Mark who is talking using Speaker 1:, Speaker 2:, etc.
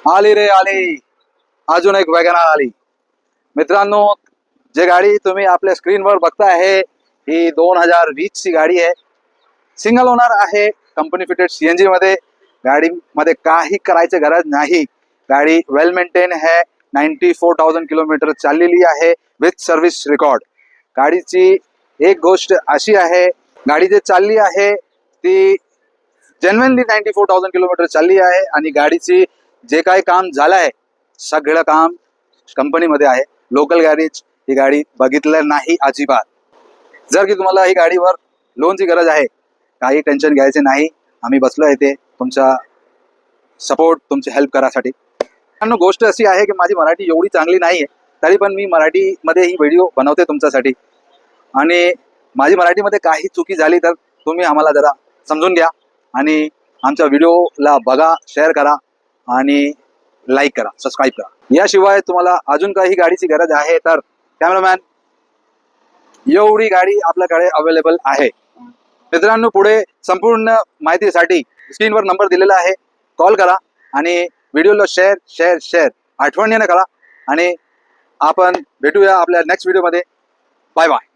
Speaker 1: आली रे आली, अजून एक वॅगनार आली. मित्रांनो, जे गाडी तुम्ही आपल्या स्क्रीनवर बघताय आहे ही 2020 ची गाडी आहे. सिंगल ओनर आहे, कंपनी फिटेड सीएनजी मध्ये. गाडीमध्ये काही करायची गरज नाही. गाडी वेल मेंटेन आहे. 94,000 किलोमीटर चाललेली आहे विथ सर्व्हिस रेकॉर्ड. गाडीची एक गोष्ट अशी आहे, गाडी जे चालली आहे ती जेन्युइनली 94,000 किलोमीटर चालली आहे आणि गाडीची जे काही काम झालं आहे सगळं काम कंपनीमध्ये आहे. लोकल गॅरेज ही गाडी बघितलं नाही अजिबात. जर की तुम्हाला ही गाडीवर लोनची गरज आहे, काही टेन्शन घ्यायचे नाही. आम्ही बसलो आहे ते तुमचा सपोर्ट, तुमची हेल्प करासाठी. गोष्ट अशी आहे की माझी मराठी एवढी चांगली नाही आहे, तरी पण मी मराठीमध्ये ही व्हिडिओ बनवते तुमच्यासाठी. आणि माझी मराठीमध्ये काही चुकी झाली तर तुम्ही आम्हाला जरा समजून घ्या आणि आमच्या व्हिडिओला बघा, शेअर करा आणि लाईक करा, सबस्क्राईब करा. याशिवाय तुम्हाला अजून काही गाडीची गरज आहे तर कॅमेरामॅन, एवढी गाडी आपल्याकडे अवेलेबल आहे. मित्रांनो, पुढे संपूर्ण माहितीसाठी स्क्रीनवर नंबर दिलेला आहे, कॉल करा आणि व्हिडिओला शेअर शेअर शेअर आठवणीने करा. आणि आपण भेटूया आपल्या नेक्स्ट व्हिडिओमध्ये. Bye bye.